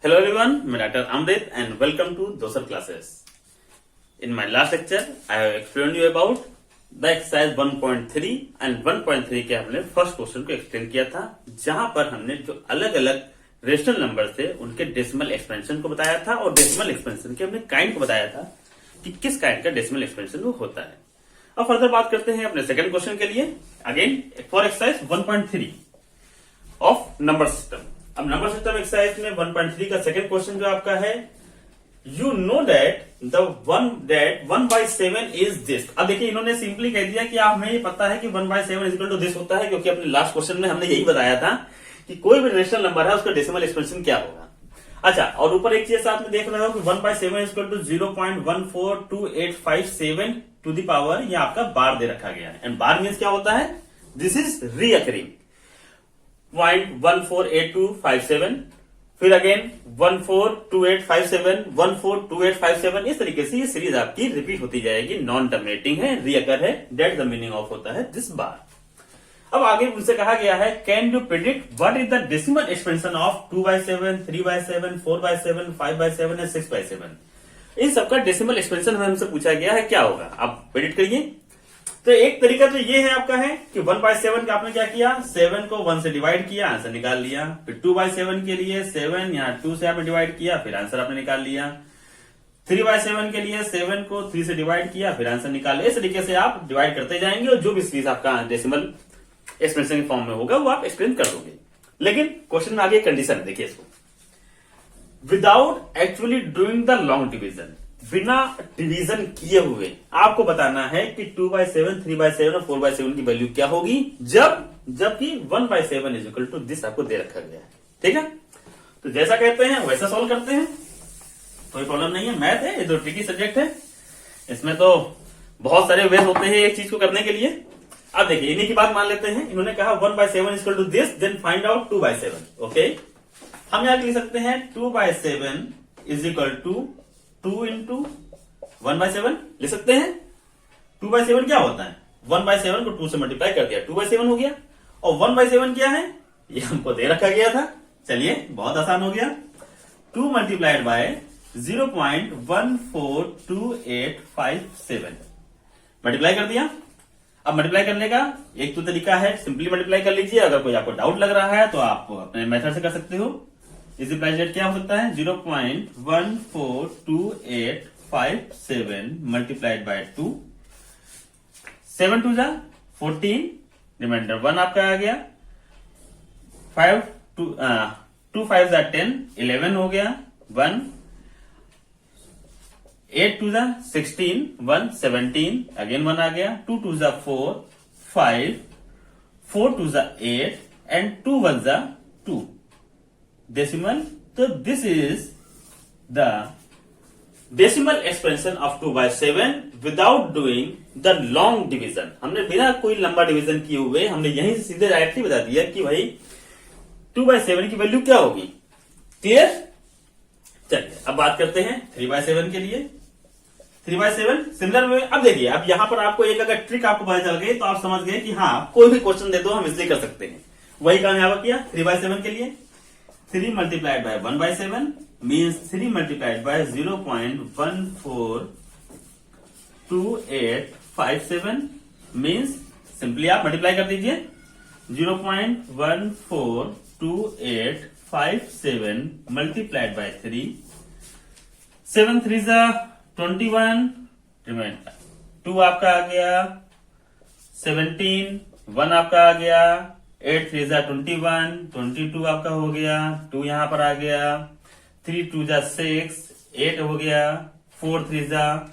Hello everyone, मैं doctor Amrit and welcome to Dosar classes. In my last lecture, I have explained you about the exercise 1.3 and 1.3 के हमने first question को explain किया था, जहां पर हमने जो अलग अलग रेशनल नंबर थे उनके डेसिमल एक्सपेंशन को बताया था और डेसिमल एक्सपेंशन के हमने काइंड को बताया था कि किस काइंड का डेसिमल एक्सपेंशन वो होता है। अब फर्दर बात करते हैं अपने सेकंड क्वेश्चन के लिए, again for exercise 1.3 of number system. अब नंबर सिस्टम एक्सरसाइज में 1.3 का सेकंड क्वेश्चन जो आपका है, you know that the 1/7 is this. अब देखिए इन्होंने सिंपली कह दिया कि आप हमें ये पता है कि 1/7 इज इक्वल टू दिस होता है, क्योंकि अपने लास्ट क्वेश्चन में हमने यही बताया था कि कोई भी रेशनल नंबर है उसका डेसिमल एक्सपेंशन क्या होगा। अच्छा, और ऊपर एक चीज साथ में देख रहे हो कि 1/7 is equal to 0.14285 to the power, ये आपका बार दे रखा गया है। एंड बार मीन्स क्या होता है, दिस इज रीअकरिंग 0.148257, फिर अगेन 142857, 142857, इस तरीके से ये सीरीज आपकी रिपीट होती जाएगी। नॉन टर्मिनेटिंग है, रीअकर है, डेट द मीनिंग ऑफ होता है दिस बार। अब आगे उनसे कहा गया है, can you predict what is the decimal expansion of 2/7, 3/7, 4/7, 5/7 and 6/7। इन सबका डेसिमल एक्सपेंशन हमसे पूछा गया है, क्या होगा आप प्रिडिक्ट करिए। तो एक तरीका तो ये है आपका है कि 1/7 का आपने क्या किया, 7 को 1 से डिवाइड किया, आंसर निकाल लिया। फिर 2/7 के लिए 7 यहाँ 2 से आपने डिवाइड किया, फिर आंसर आपने निकाल लिया। 3/7 के लिए 7 को 3 से डिवाइड किया, फिर आंसर निकाल लिया। इस तरीके से आप डिवाइड करते जाएंगे और जो भी सीरीज आपका डेसिमल एक्सपेंशन के फॉर्म में होगा वो आप एक्सप्लेन कर दोगे। लेकिन क्वेश्चन में आगे कंडीशन है, देखिए इसको, without actually doing the long division, बिना डिवीजन किए हुए आपको बताना है कि 2/7, 3/7 और 4/7 की वैल्यू क्या होगी जबकि 1/7 इज इक्वल टू दिस आपको दे रखा गया है। ठीक है, तो जैसा कहते हैं वैसा सॉल्व करते हैं, कोई प्रॉब्लम नहीं है। मैथ है, ये तो ट्रिकी सब्जेक्ट है, इसमें तो बहुत सारे वेज होते हैं एक चीज को करने के लिए। अब देखिए इन्हीं की बात मान लेते हैं, इन्होंने कहा 1/7 is equal to this, then find out 2/7। Okay, हम यहां लिख सकते हैं 2/7 इज इक्वल टू 2 इंटू 1/7 लिख सकते हैं। 2/7 क्या होता है, 1/7 को 2 से मल्टीप्लाई कर दिया, 2/7 हो गया। और 1/7 क्या है, ये हमको दे रखा गया था। चलिए बहुत आसान हो गया, 2 मल्टीप्लाइड बाय 0.142857 मल्टीप्लाई कर दिया। अब मल्टीप्लाई करने का एक तो तरीका है, सिंपली मल्टीप्लाई कर लीजिए। अगर कोई आपको डाउट लग रहा है तो आप अपने मेथड से कर सकते हो। इस रिप्लाई रेट क्या हो सकता है, 0.142857 मल्टीप्लाइड बाय 2, 7 2 जा 14, रिमाइंडर 1 आपका आ गया, 2 5 जा 10, 11 हो गया, 1 8 2 जा 16, 1 17, अगेन 1 आ गया, 2 2 जा 4, 5 4 2 जा 8 एंड 2 1 जा 2 डेसिमल। तो this is the decimal expansion of 2/7 without doing the long division. हमने बिना कोई लंबा डिवीजन किए हुए हमने यहीं से सीधे डायरेक्टली बता दिया कि भाई 2/7 की वैल्यू क्या होगी। क्लियर, चलिए अब बात करते हैं 3/7 के लिए। 3/7 सिमिलर में, अब देखिए अब यहां पर आपको एक अगर ट्रिक आपको पता चल गई तो आप समझ गए कि हाँ कोई भी क्वेश्चन दे दो हम इसलिए कर सकते हैं। वही काम यहां पर किया 3/7 के लिए। 3 multiplied by 1/7 means 3 multiplied by 0.142857 means simply आप मल्टीप्लाई कर दीजिए 0.142857 मल्टीप्लाइड बाय 3, 7 3 जा 21, रिमाइंडर 2 आपका आ गया, 17 1 आपका आ गया, 8 3 जा 21, 22 आपका हो गया, 2 यहां पर आ गया, 3 2 जा 6, 8 हो गया, 4 3 जा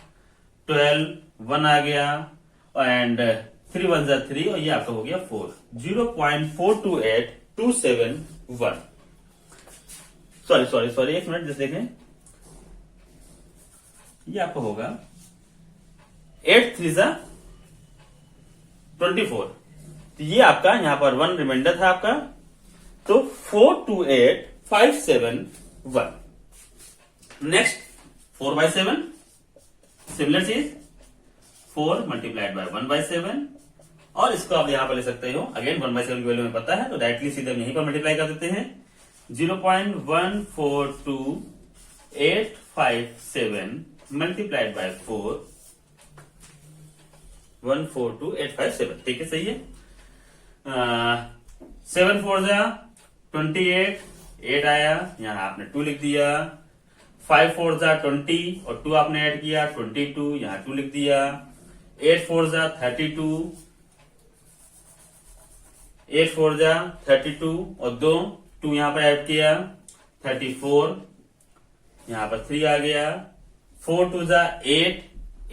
12, 1 आ गया एंड 3 1 जा 3 और ये आपका हो गया 4, 0.428271। सॉरी एक मिनट जैसे देखें, ये आपका होगा 8 3 जा 24, तो ये आपका यहां पर 1 रिमाइंडर था आपका, तो 428571। नेक्स्ट 4/7 सिमिलर चीज, 4 मल्टीप्लाइड बाय 1/7 और इसको आप यहां पर ले सकते हो। अगेन 1/7 की वैल्यू में पता है तो डायरेक्टली सीधे यहीं पर मल्टीप्लाई कर देते हैं। 0.142857 मल्टीप्लाइड बाय 4, 142857, ठीक है, सही है। 7 4 जा 28, 8 आया, यहाँ आपने 2 लिख दिया। 5 4 जा 20 और 2 आपने ऐड किया 22, यहाँ 2 लिख दिया। 8 4 जा 32, 8 4 जा 32 और 2 यहाँ पर ऐड किया 34, यहाँ पर 3 आ गया। 4 2 जा 8,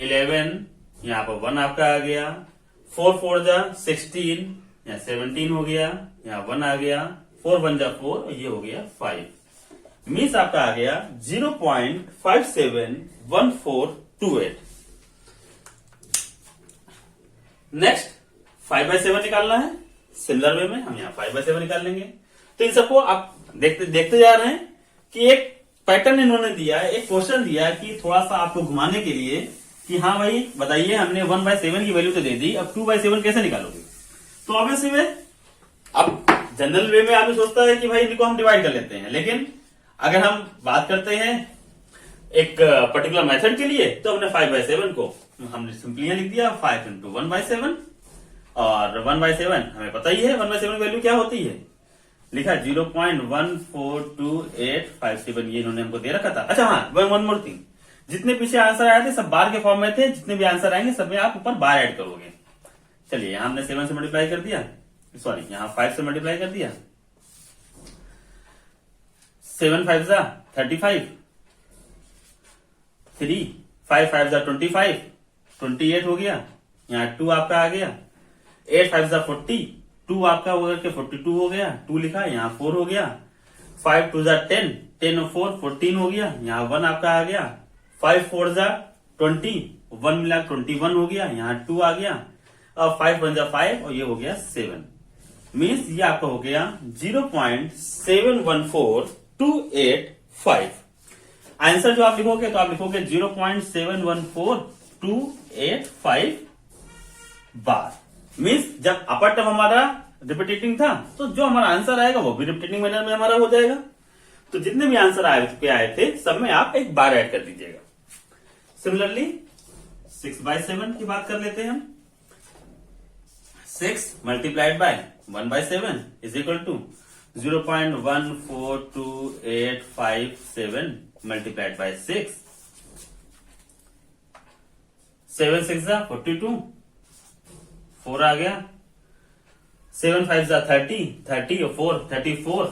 11, यहाँ पर 1 आपका आ गया। 4 4 जा 16, यहाँ 17 हो गया, यहाँ 1 आ गया। 4 1 जा 4 और ये हो गया 5। मीन्स आपका आ गया 0.571428। नेक्स्ट 5/7 निकालना है। सिमिलर वे में हम यहाँ 5/7 निकाल लेंगे। तो इन सबको आप देखते जा रहे हैं कि एक पैटर्न इन्होंने दिया है, एक क्वेश्चन दिया है कि थोड़ा सा आपको घुमाने के लिए कि हाँ भाई बताइए, हमने 1/7 की वैल्यू तो दे दी, अब 2/7 कैसे निकालोगे। तो ऑब्वियसली में अब जनरल वे में आदमी सोचता है कि भाई इनको हम डिवाइड कर लेते हैं, लेकिन अगर हम बात करते हैं एक पर्टिकुलर मेथड के लिए तो हमने 5/7 को हमने सिंपली लिख दिया 5 into 1/7 और 1/7 हमें पता ही है 1/7 वैल्यू क्या होती है, लिखा 0.142857, ये इन्होंने हमको दे रखा था। अच्छा हाँ, वन मोर थिंग, जितने पीछे आंसर आए थे सब बार के फॉर्म में थे, जितने भी आंसर आएंगे सब में आप ऊपर बार ऐड करोगे। चलिए यहां हमने 7 से मल्टीप्लाई कर दिया, सॉरी यहाँ 5 से मल्टीप्लाई कर दिया। 7 5 जा 35, 3 5 5 जा 25, 28 हो गया, यहाँ 2 आपका आ गया। 8 5 जा 40, 2 आपका होकर के 42 हो गया, 2 लिखा, यहाँ 4 हो गया। 5 2 जा 10, 10 और 4 14 हो गया, यहाँ 1 आपका आ गया। 5 4 जा 20, 1 मिला 21 हो गया, यहाँ 2 आ गया। अब 5 1 जा 5 और ये हो गया 7। मीन्स ये आपका हो गया 0.714285। आंसर जो आप लिखोगे तो आप लिखोगे 0.714285 बार। मीन्स जब अपर टर्म हमारा रिपीटिंग था तो जो हमारा आंसर आएगा वो भी रिपीटिंग मैनर में हमारा हो जाएगा। तो जितने भी आंसर आए थे सब में आप एक बार ऐड कर दीजिएगा। सिमिलरली 6/7 की बात कर लेते हैं हम। 6 multiplied by 1/7 is equal to 0.142857 multiplied by 6। 7 6 जा 42, 4 आ गया। 7 5 जा 30, 30 और 4 34,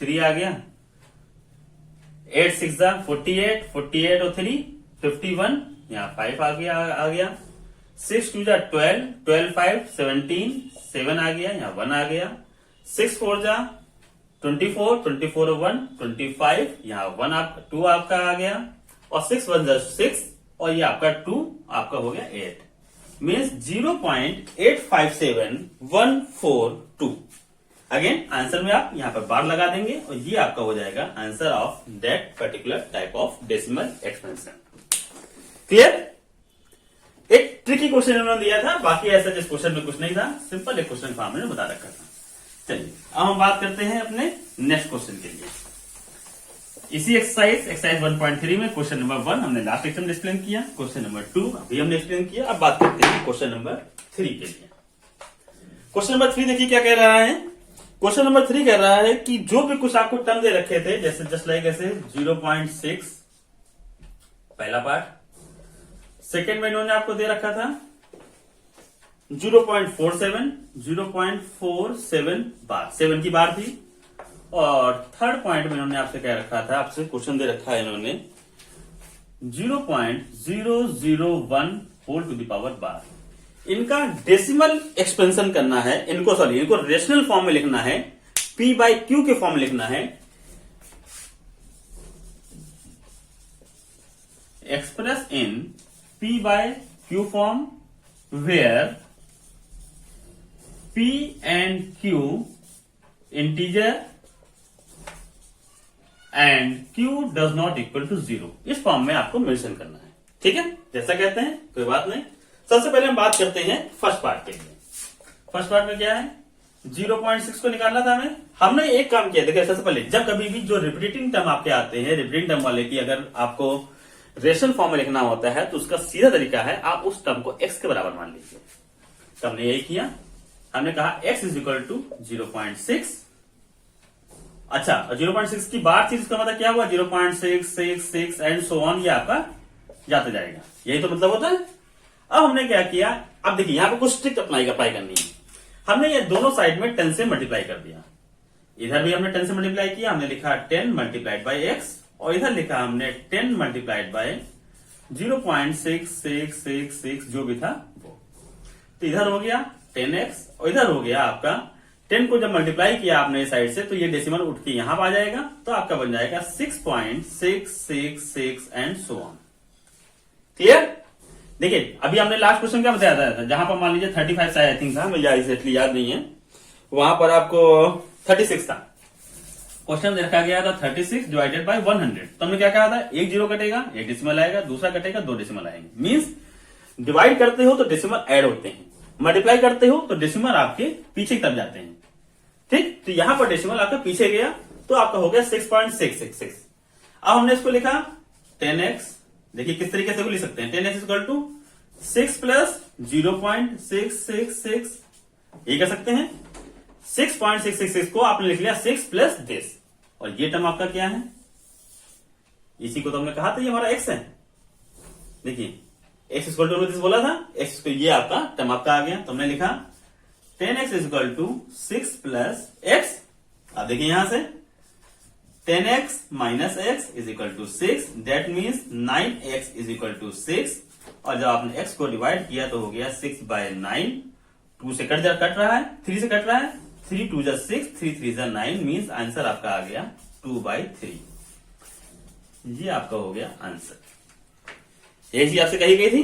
3 आ गया। 8 6 जा 48, 48 और 3 51, यहाँ 5 आ गया। 6 2 जा 12, 12 5 17, 7 आ गया, यहाँ 1 आ गया। 6 4 जा 24, 24 और 1 25, यहाँ 2 आपका आ गया। और 6 1 जा 6 और ये आपका 2 आपका हो गया 8। मीन्स 0.857142। अगेन आंसर में आप यहां पर बार लगा देंगे और ये आपका हो जाएगा answer of that particular type of decimal expansion. Clear? एक ट्रिकी क्वेश्चन उन्होंने दिया था, बाकी ऐसा जिस क्वेश्चन में कुछ नहीं था, सिंपल एक क्वेश्चन फॉर्म में बता रखा था। चलिए अब हम बात करते हैं अपने नेक्स्ट क्वेश्चन के लिए। इसी एक्सरसाइज 1.3 में क्वेश्चन नंबर 1 हमने लास्ट लेक्चर में एक्सप्लेन किया, क्वेश्चन नंबर 2 अभी हमने एक्सप्लेन किया। अब बात करते हैं क्वेश्चन नंबर 3 के लिए। क्वेश्चन नंबर 3 देखिए क्या कह रहा है। क्वेश्चन नंबर 3 कह रहा है कि जो भी कुछ आपको टर्म दे रखे थे, जैसे जस्ट लाइक ऐसे 0.6 पहला पार्ट, सेकेंड में इन्होंने आपको दे रखा था 0.47 बार, 7 की बार थी। और थर्ड पॉइंट में इन्होंने आपसे कह रखा था, आपसे क्वेश्चन दे रखा है इन्होंने 0.001 होल टू द पावर बार। इनका डेसिमल एक्सपेंशन करना है, इनको रेशनल फॉर्म में लिखना है, P/Q के फॉर्म में लिखना है। Express in P/Q form where P and Q integer and Q does not equal to 0। इस फॉर्म में आपको मेंशन करना है, ठीक है, जैसा कहते हैं, कोई बात नहीं। सबसे पहले हम बात करते हैं फर्स्ट पार्ट के लिए। फर्स्ट पार्ट में क्या है, 0.6 को निकालना था हमने एक काम किया। देखिए सबसे पहले जब कभी भी जो रिपीटिंग टर्म आपके आते हैं, रिपीटिंग टर्म वाले की अगर आपको रेशनल फॉर्म में लिखना होता है तो उसका सीधा तरीका है आप उस टर्म को x के बराबर मान लीजिए। तो हमने यही किया, हमने कहा x इज इक्वल टू 0.6। अच्छा 0.6 की बार चीज का मतलब क्या हुआ, 0.666 एंड सो ऑन, ये आपका जाते जाएगा, यही तो मतलब होता है। अब हमने क्या किया, अब देखिए यहां पर कुछ स्ट्रिक्ट अप्लाई करनी है। हमने ये दोनों साइड में 10 से मल्टीप्लाई कर दिया, इधर भी हमने 10 से मल्टीप्लाई किया, हमने लिखा 10 मल्टीप्लाइड बाई x, और इधर लिखा हमने 10 मल्टीप्लाइड बाई 0.6666 जो भी था वो। तो इधर हो गया 10x और इधर हो गया आपका 10 को जब मल्टीप्लाई किया आपने इस साइड से तो ये डेसिमल उठ के यहां आ जाएगा, तो आपका बन जाएगा 6.666 एंड सो ऑन। क्लियर? देखिए अभी हमने लास्ट क्वेश्चन क्या बताया था, जहां पर मान लीजिए 35 आई थिंक था, मुझे एग्जैक्टली याद नहीं है, वहां पर आपको 36 था। क्वेश्चन देखा गया था 36 डिवाइडेड बाय 100। तो हमने क्या कहा था, एक जीरो कटेगा, एक डेसिमल आएगा, दूसरा कटेगा, दो डेसिमल आएंगे। मींस डिवाइड करते हो तो डेसिमल ऐड होते हैं, मल्टीप्लाई करते हो तो डेसिमल आपके पीछे की तरफ जाते हैं। ठीक, तो यहां पर डेसिमल आपका पीछे गया तो आपका हो गया 6.666। अब हमने इसको लिखा 10x, देखिए किस तरीके से भी लिख सकते हैं, 10x इक्वल टू 6 प्लस 0.666, ये कर सकते हैं। 6.666 को आपने लिख लिया 6 प्लस दिस, और ये टर्म आपका क्या है, इसी को तो हमने कहा था ये हमारा x है। देखिए x इक्वल टू दिस बोला था, x को ये आपका टर्म आपका आ गया, तो हमने लिखा 10x is equal to 6 plus x। अब देखिए यहां से 10x minus x is equal to 6, that means 9x is equal to 6, और जब आपने x को डिवाइड किया तो हो गया 6/9। 2 से कट रहा है, 3 से कट रहा है, 3 2 जा 6, 3 3 जा 9, मीन्स आंसर आपका आ गया 2/3। ये आपका हो गया आंसर। एक चीज आपसे कही गई थी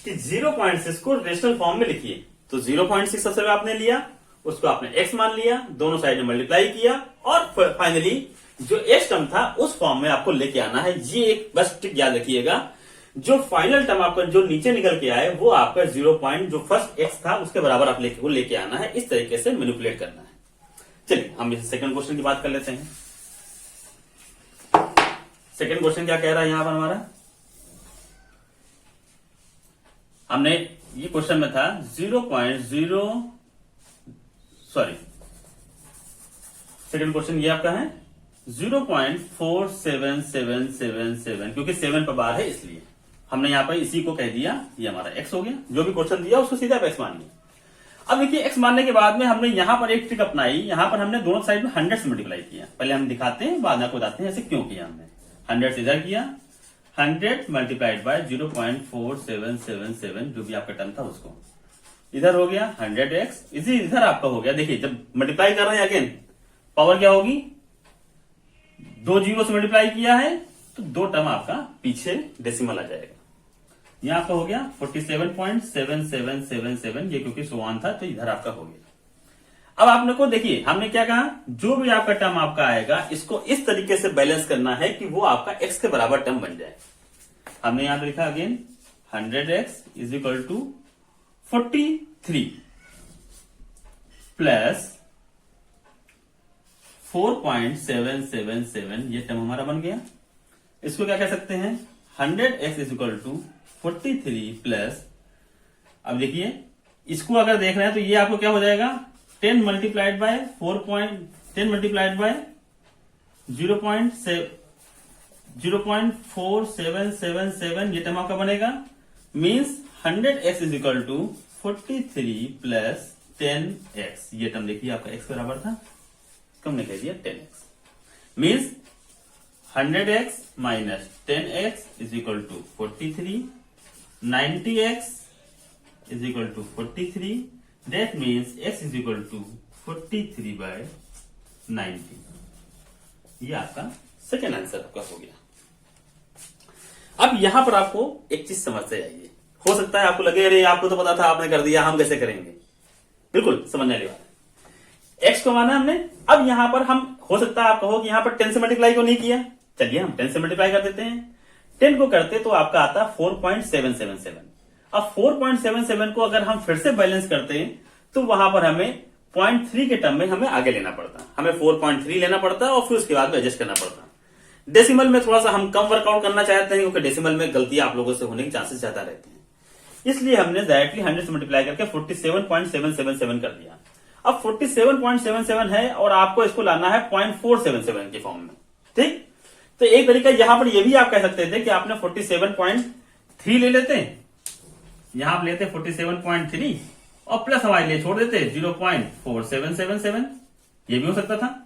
कि 0.6 को रेशनल फॉर्म में लिखिए, तो 0.6 सबसे पहले आपने लिया, उसको आपने x मान लिया, दोनों साइड में मल्टीप्लाई किया, और फाइनली जो x टर्म था उस फॉर्म में आपको लेके आना है। ये एक बस टिक याद रखिएगा, जो फाइनल टर्म आपका जो नीचे निकल के आए वो आपका 0. जो फर्स्ट x था उसके बराबर आप लेके आना है, इस तरीके से मैनिपुलेट करना है। चलिए हम इस सेकंड क्वेश्चन की बात कर लेते हैं। सेकंड क्वेश्चन क्या कह रहा है यहां पर हमारा, हमने ये क्वेश्चन में था 0.0 सेकंड क्वेश्चन ये आपका है 0.47777, क्योंकि 7 पर बार है इसलिए हमने यहां पर इसी को कह दिया, ये हमारा x हो गया। जो भी क्वेश्चन दिया उसको सीधा x मान लिया। अब देखिए x मानने के बाद में हमने यहां पर एक ट्रिक अपनाई, यहां पर हमने दोनों साइड में 100 से मल्टीप्लाई किया। पहले हम दिखाते हैं, बाद में आपको बताते हैं ऐसे क्यों किया हमने। 100 से इधर किया, 100 मल्टीप्लाइड बाय 0.4777, जो भी आपका टर्म था उसको, इधर हो गया 100x, इसी इधर आपका हो गया। देखिए जब मल्टीप्लाई कर रहे हैं अगेन पावर क्या होगी, 2 जीरो से मल्टीप्लाई किया है तो 2 टर्म आपका पीछे डेसिमल आ जाएगा। यहां आपका हो गया 47.7777, ये क्योंकि सोवान था तो इधर आपका हो गया। अब आपने को देखिए हमने क्या कहा, जो भी आपका टर्म आपका आएगा इसको इस तरीके से बैलेंस करना है कि वो आपका x के बराबर टर्म बन जाए। हमने यहां पे लिखा again 100x is equal to 43 plus 4.777, ये टर्म हमारा बन गया। इसको क्या कह सकते हैं, 100x is equal to 43 plus, अब देखिए इसको अगर देख रहे हैं तो ये आपको क्या हो जाएगा, 10 मल्टीप्लाइड बाय 10 मल्टीप्लाइड बाय 0.4777, ये टर्म आपका बनेगा। Means 100x is equal to 43 plus 10x, ये टर्म देखिए आपका x बराबर था, हमने कह दिया 10x। Means 100x minus 10x is equal to 43, 90x is equal to 43, that means x is equal to 43/90। ये आपका सेकेंड आंसर आपका हो गया। अब यहां पर आपको एक चीज समझ से आइए, हो सकता है आपको लगे अरे आपको तो पता था आपने कर दिया, हम कैसे करेंगे। बिल्कुल समझने वाली बात है, x को माना हमने। अब यहां पर हम, हो सकता है आप कहो कि यहां पर 10 से मल्टीप्लाई को नहीं किया, चलिए हम 10 से मल्टीप्लाई कर देते हैं। 10 को करते तो आपका आता 4.777। अब 4.77 को अगर हम फिर से बैलेंस करते हैं तो वहां पर हमें 0.3 के टर्म में हमें आगे लेना पड़ता है, हमें 4.3 लेना पड़ता है और फिर उसके बाद में एडजस्ट करना पड़ता है। डेसिमल में थोड़ा सा हम कम वर्कआउट करना चाहते हैं क्योंकि डेसिमल में गलतियां आप लोगों से होने के चांसेस ज्यादा रहते हैं, इसलिए हमने डायरेक्टली 100 से मल्टीप्लाई करके 47.777 कर दिया। अब 47.77 है और आपको इसको लाना है 0.477 के फॉर्म में, ठीक। तो एक तरीका यहां पर यह भी आप कह सकते थे कि आपने 47.3 ले लेते, यहां आप लेते 47.3 और प्लस हमारे लिए छोड़ देते 0.4777, ये भी हो सकता था।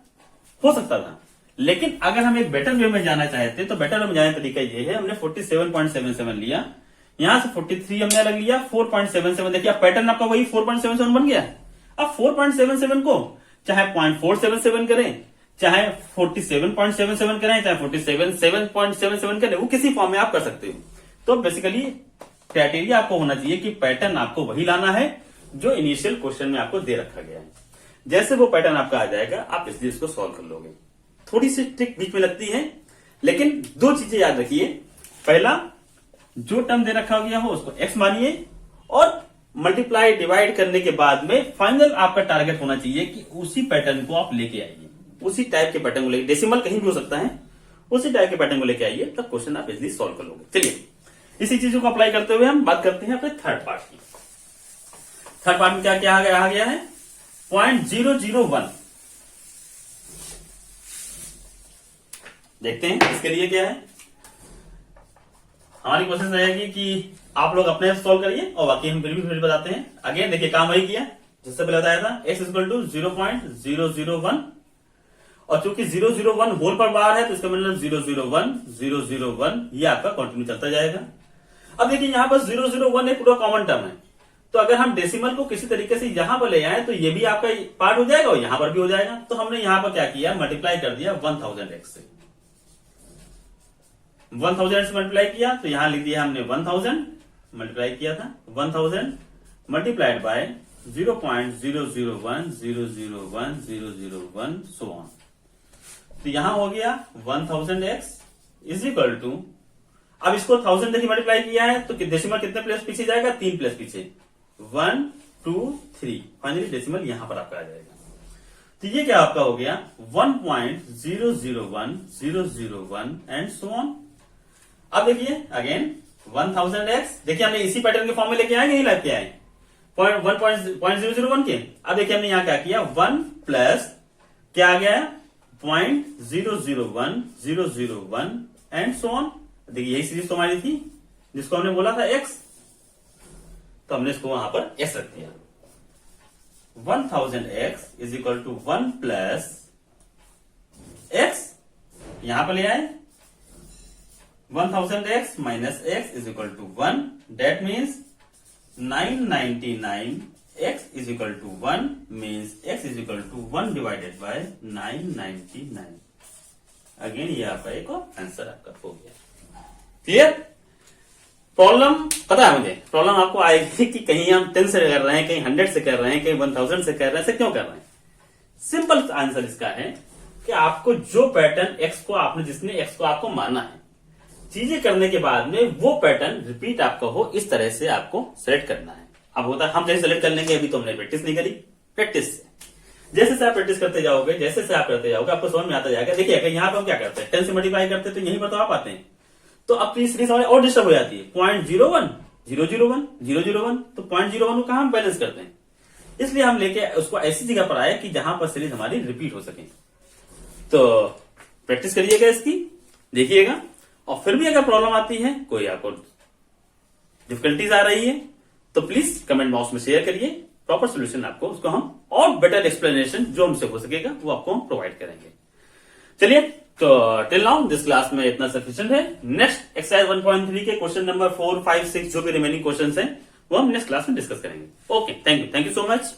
लेकिन अगर हम एक बेटर वे में जाना चाहते तो बेटर वे में जाने का तरीका ये है, हमने 47.77 लिया, यहां से 43 हमने अलग लिया, 4.77, देखिए पैटर्न आपका वही 4.77 बन गया। अब 4.77 को चाहे 0.477 करें, चाहे 47.77 करें, चाहे 47.77 करें, वो किसी फॉर्म में आप कर सकते हो। तो बेसिकली क्राइटेरिया आपको होना चाहिए कि पैटर्न आपको वही लाना है जो इनिशियल क्वेश्चन में आपको दे रखा गया है। जैसे वो पैटर्न आपका आ जाएगा आप इसलिए इसको सॉल्व कर लोगे। थोड़ी सी ट्रिक बीच में लगती है, लेकिन दो चीजें याद रखिए। पहला, जो टर्म दे रखा गया हो उसको x मानिए और मल्टीप्लाई डिवाइड करने के बाद में फाइनल आपका टारगेट होना चाहिए कि उसी पैटर्न को आप लेके आइए, उसी टाइप के पैटर्न को लेके, डेसिमल कहीं भी हो सकता है, उसी टाइप के पैटर्न को लेके आइए, तब क्वेश्चन आप इजीली सॉल्व कर लोगे। चलिए इसी चीजों को अप्लाई करते हुए हम बात करते हैं अपने थर्ड पार्ट की। थर्ड पार्ट में क्या क्या आ गया है 0.001। देखते हैं इसके लिए क्या है। हमारी कोशिश रहेगी कि आप लोग अपने आप सॉल्व करिए और बाकी हम फिर भी बताते हैं। अगेन देखिए काम वही किया जिससे पहले बताया था, x इक्वल टू 0.001 और चूंकि 001 होल पर बार है तो इसका मतलब 001 001 ये आपका कंटिन्यू चलता जाएगा। अब देखिए यहां पर 001 एक पूरा कॉमन टर्म है, तो अगर हम डेसिमल को किसी तरीके से यहां पर ले आए तो ये भी आपका पार्ट हो जाएगा और यहां पर भी हो जाएगा। तो हमने यहां पर क्या किया, मल्टीप्लाई कर दिया 1000x से, 1000 से मल्टीप्लाई किया तो यहां लिख दिया हमने 1000 मल्टीप्लाई किया था 1000 मल्टीप्लाइड बाय 0.001 001 001 सो ऑन। तो यहां हो गया 1000x इज इक्वल टू, अब इसको 1000 देखिए मल्टीप्लाई किया है तो डेसिमल कितने प्लेस पीछे जाएगा, 3 प्लेस पीछे, 1 2 3, फाइनली डेसिमल यहां पर आपका आ जाएगा। तो ये क्या आपका हो गया 1.001 001 एंड सो ऑन। अब देखिए अगेन 1000x, देखिए हमने इसी पैटर्न के फॉर्म में लेके आए, यही लाइफ के आए 1.001 के। अब देखिए हमने यहां क्या किया 1 प्लस क्या आ गया 0.001 001 एंड सो ऑन। देखिए यही सीरीज तो हमारी थी जिसको हमने बोला था x, तो हमने इसको वहां पर s रख दिया। 1000x is equal to 1 plus x, यहां पर ले आए 1000x minus x is equal to 1, that means 999x is equal to 1 means x is equal to 1 divided by 999। Again ये आपका एक आंसर आपका हो गया। क्लियर? प्रॉब्लम पता है मुझे, प्रॉब्लम आपको आएगी कि कहीं हम 10 से कर रहे हैं, कहीं 100 से कर रहे हैं, कहीं 1000 से कर रहे हैं, ऐसे क्यों कर रहे हैं। सिंपल आंसर इसका है कि आपको जो पैटर्न x को आपने जिसने x को आपको माना है, चीजें करने के बाद में वो पैटर्न रिपीट आपका हो, इस तरह से आपको सेलेक्ट करना है। अब होता है हम जैसे सेलेक्ट कर लेंगे, अभी तो हमने प्रैक्टिस नहीं करी, प्रैक्टिस से जैसे से आप प्रैक्टिस करते जाओगे, जैसे से आप करते जाओगे आपको समझ में आता जाएगा। देखिए अगर यहाँ पर हम क्या करते हैं 10 से मल्टीप्लाई करते हैं तो यहीं पर तो आप आते हैं, तो अब सीरीज हमारी और डिस्टर्ब हो जाती है 0.01 001 001, तो 0.01 को कहां हम बैलेंस करते हैं, इसलिए हम लेके उसको ऐसी जगह पर आए कि जहां पर सीरीज हमारी रिपीट हो सके। तो प्रैक्टिस करिएगा इसकी, देखिएगा, और फिर भी अगर प्रॉब्लम आती है, कोई आपको डिफिकल्टीज आ रही है तो प्लीज कमेंट बॉक्स में शेयर करिए, प्रॉपर सोल्यूशन आपको उसको हम और बेटर एक्सप्लेनेशन जो हमसे हो सकेगा वो आपको हम प्रोवाइड करेंगे। चलिए, तो टिल नाउ दिस क्लास में इतना सफिशिएंट है। नेक्स्ट एक्सरसाइज 1.3 के क्वेश्चन नंबर 4 5 6 जो भी रिमेनिंग क्वेश्चंस हैं वो हम नेक्स्ट क्लास में डिस्कस करेंगे। Okay, thank you so much.